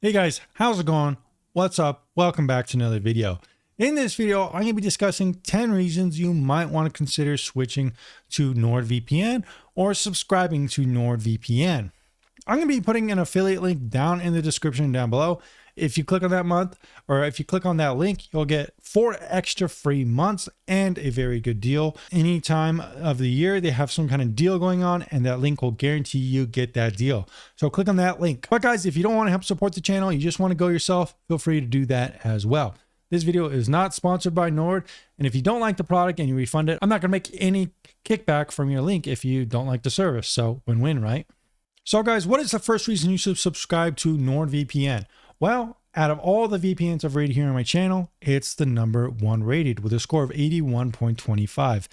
Hey guys, how's it going? What's up? Welcome back to another video. In this video, I'm going to be discussing 10 reasons you might want to consider switching to NordVPN or subscribing to NordVPN. I'm going to be putting an affiliate link down in the description down below. If you click on that month, or if you click on that link, you'll get 4 extra free months and a very good deal. Any time of the year, they have some kind of deal going on, and that link will guarantee you get that deal. So click on that link. But guys, if you don't want to help support the channel, you just want to go yourself, feel free to do that as well. This video is not sponsored by Nord, and if you don't like the product and you refund it, I'm not going to make any kickback from your link if you don't like the service. So win-win, right? So guys, what is the first reason you should subscribe to NordVPN? Well, out of all the VPNs I've rated here on my channel, it's the #1 rated with a score of 81.25.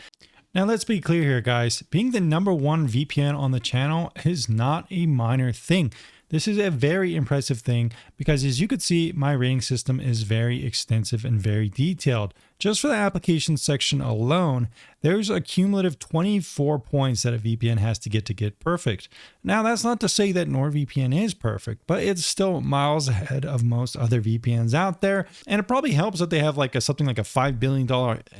Now let's be clear here, guys. Being the #1 VPN on the channel is not a minor thing. This is a very impressive thing because, as you could see, my rating system is very extensive and very detailed. Just for the application section alone, there's a cumulative 24 points that a VPN has to get perfect. Now, that's not to say that NordVPN is perfect, but it's still miles ahead of most other VPNs out there. And it probably helps that they have like something like a $5 billion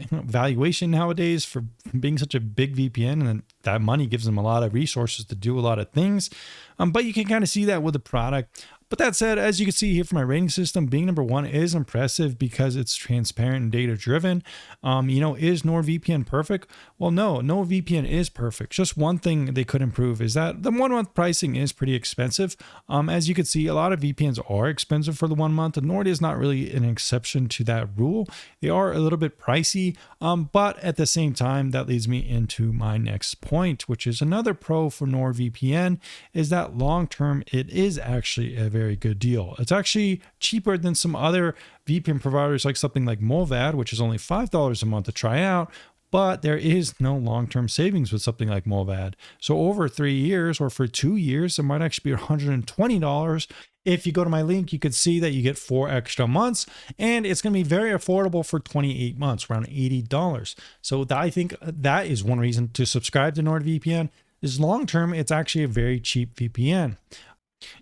valuation nowadays for being such a big VPN, and that money gives them a lot of resources to do a lot of things. But you can kind of see that with the product. But that said, as you can see here from my rating system, being #1 is impressive because it's transparent and data driven. Is NordVPN perfect? Well, no VPN is perfect. Just one thing they could improve is that the 1 month pricing is pretty expensive. As you can see, a lot of VPNs are expensive for the 1 month, and Nord is not really an exception to that rule. They are a little bit pricey, but at the same time, that leads me into my next point, which is another pro for NordVPN, is that long term, it is actually a very good deal. It's actually cheaper than some other VPN providers, like something like Mulvad, which is only $5 a month to try out, but there is no long-term savings with something like Mulvad. So over 3 years or for 2 years, it might actually be $120. If you go to my link, you could see that you get 4 extra months, and it's going to be very affordable for 28 months, around $80. So I think that is one reason to subscribe to NordVPN. Is long-term, it's actually a very cheap VPN.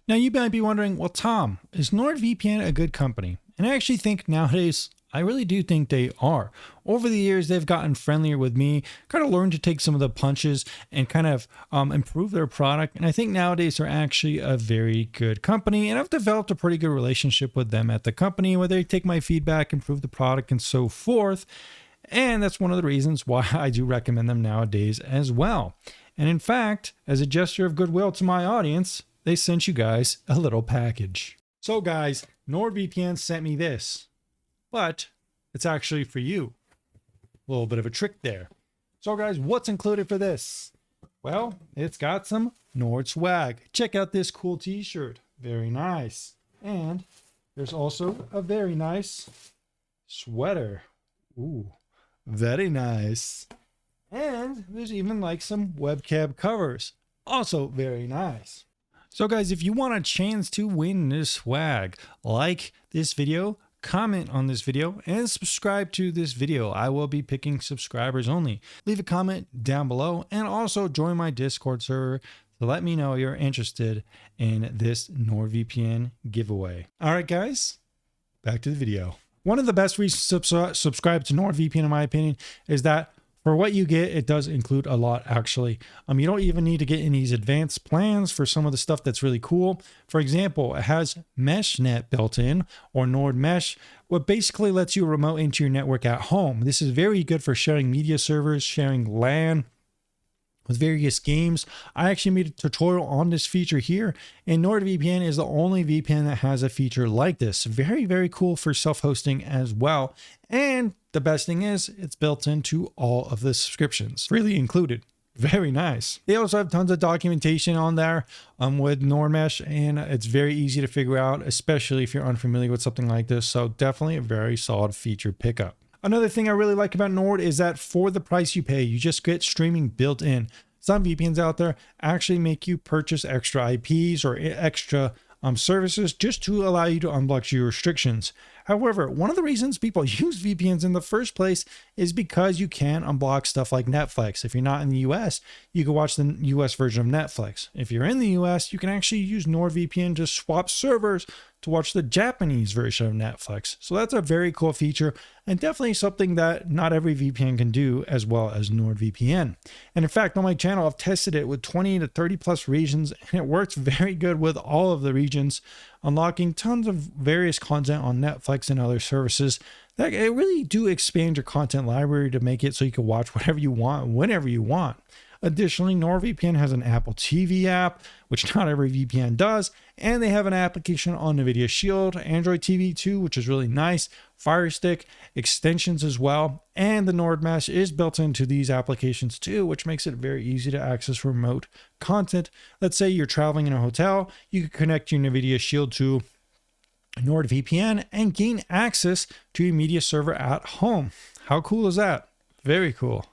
Now you might be wondering, well, Tom, is NordVPN a good company? And I actually think nowadays, I really do think they are. Over the years, they've gotten friendlier with me, kind of learned to take some of the punches and kind of improve their product. And I think nowadays they're actually a very good company. And I've developed a pretty good relationship with them at the company where they take my feedback, improve the product, and so forth. And that's one of the reasons why I do recommend them nowadays as well. And in fact, as a gesture of goodwill to my audience, they sent you guys a little package. So guys, NordVPN sent me this, but it's actually for you. A little bit of a trick there. So guys, what's included for this? Well, it's got some Nord swag. Check out this cool t-shirt. Very nice. And there's also a very nice sweater. Ooh, very nice. And there's even like some webcam covers. Also very nice. So guys, if you want a chance to win this swag, like this video, comment on this video, and subscribe to this video. I will be picking subscribers only. Leave a comment down below, and also join my Discord server to let me know you're interested in this NordVPN giveaway. All right, guys, back to the video. One of the best reasons to subscribe to NordVPN, in my opinion, is that for what you get, it does include a lot, actually. You don't even need to get in these advanced plans for some of the stuff that's really cool. For example, it has Meshnet built in, or Nord Mesh, what basically lets you remote into your network at home. This is very good for sharing media servers, sharing LAN with various games. I actually made a tutorial on this feature here, and NordVPN is the only VPN that has a feature like this. Very, very cool for self-hosting as well. And the best thing is, it's built into all of the subscriptions, freely included. Very nice. They also have tons of documentation on there with NordMesh, and it's very easy to figure out, especially if you're unfamiliar with something like this. So definitely a very solid feature pickup. Another thing I really like about Nord is that for the price you pay, you just get streaming built in. Some VPNs out there actually make you purchase extra IPs or extra services just to allow you to unblock your restrictions. However, one of the reasons people use VPNs in the first place is because you can unblock stuff like Netflix. If you're not in the US, you can watch the US version of Netflix. If you're in the US, you can actually use NordVPN to swap servers to watch the Japanese version of Netflix. So that's a very cool feature and definitely something that not every VPN can do as well as NordVPN. And in fact, on my channel, I've tested it with 20 to 30 plus regions, and it works very good with all of the regions, unlocking tons of various content on Netflix and other services that it really do expand your content library to make it so you can watch whatever you want, whenever you want. Additionally, NordVPN has an Apple TV app, which not every VPN does, and they have an application on NVIDIA Shield, Android TV too, which is really nice, Fire Stick, extensions as well, and the Nord Mesh is built into these applications too, which makes it very easy to access remote content. Let's say you're traveling in a hotel, you can connect your NVIDIA Shield to NordVPN and gain access to your media server at home. How cool is that? Very cool.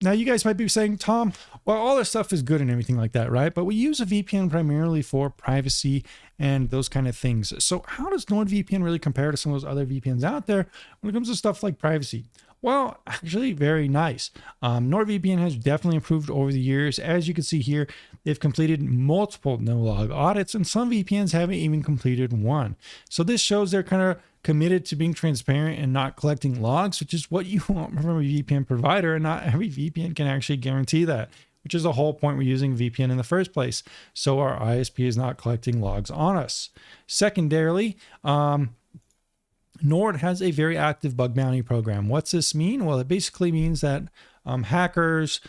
Now, you guys might be saying, Tom, well, all this stuff is good and everything like that, right? But we use a VPN primarily for privacy and those kind of things. So how does NordVPN really compare to some of those other VPNs out there when it comes to stuff like privacy? Well, actually very nice. NordVPN has definitely improved over the years. As you can see here, they've completed multiple no-log audits, and some VPNs haven't even completed one. So this shows they're kind of committed to being transparent and not collecting logs, which is what you want from a VPN provider, and not every VPN can actually guarantee that, which is the whole point we're using VPN in the first place. So our ISP is not collecting logs on us. Secondarily, Nord has a very active bug bounty program. What's this mean? Well, it basically means that hackers,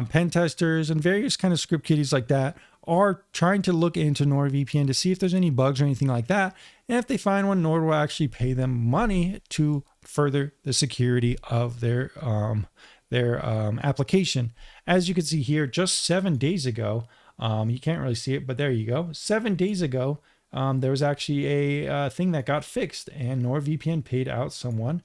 pen testers, and various kind of script kiddies like that are trying to look into NordVPN to see if there's any bugs or anything like that. And if they find one, Nord will actually pay them money to further the security of their application. As you can see here, just 7 days ago, you can't really see it, but there you go. 7 days ago, there was actually a thing that got fixed, and NordVPN paid out someone,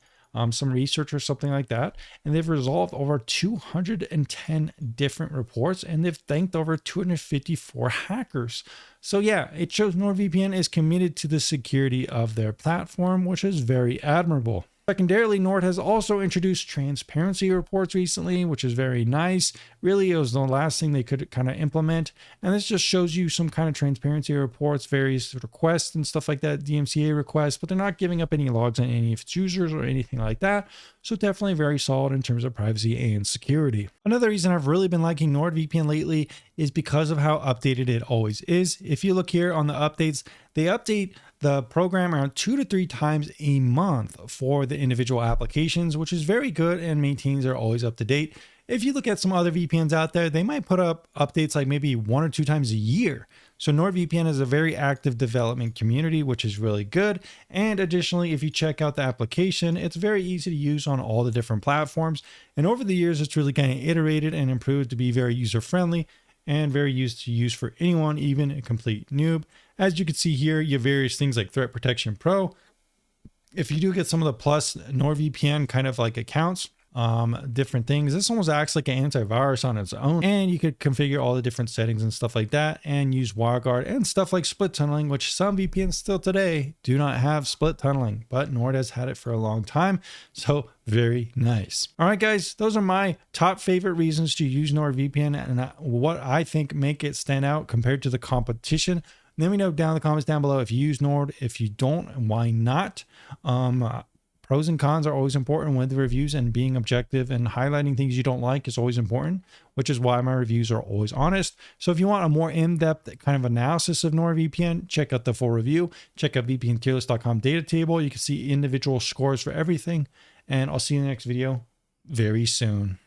some research or something like that, and they've resolved over 210 different reports, and they've thanked over 254 hackers. So yeah, it shows NordVPN is committed to the security of their platform, which is very admirable. Secondarily, Nord has also introduced transparency reports recently, which is very nice. Really, it was the last thing they could kind of implement. And this just shows you some kind of transparency reports, various requests and stuff like that, DMCA requests, but they're not giving up any logs on any of its users or anything like that. So definitely very solid in terms of privacy and security. Another reason I've really been liking NordVPN lately is because of how updated it always is. If you look here on the updates, they update the program around 2 to 3 times a month for the individual applications, which is very good, and maintains are always up to date. If you look at some other VPNs out there, they might put up updates like maybe 1 or 2 times a year. So NordVPN is a very active development community, which is really good. And additionally, if you check out the application, it's very easy to use on all the different platforms. And over the years, it's really kind of iterated and improved to be very user-friendly and very used to use for anyone, even a complete noob. As you can see here, you have various things like Threat Protection Pro. If you do get some of the Plus NordVPN kind of like accounts, different things, this almost acts like an antivirus on its own, and you could configure all the different settings and stuff like that, and use WildGuard and stuff like split tunneling, which some VPNs still today do not have split tunneling, but Nord has had it for a long time. So very nice. All right, guys, those are my top favorite reasons to use NordVPN and what I think make it stand out compared to the competition. Let me know down in the comments down below if you use Nord. If you don't, why not? Pros and cons are always important with the reviews, and being objective and highlighting things you don't like is always important, which is why my reviews are always honest. So if you want a more in-depth kind of analysis of NordVPN, check out the full review. Check out vpntierlist.com data table. You can see individual scores for everything, and I'll see you in the next video very soon.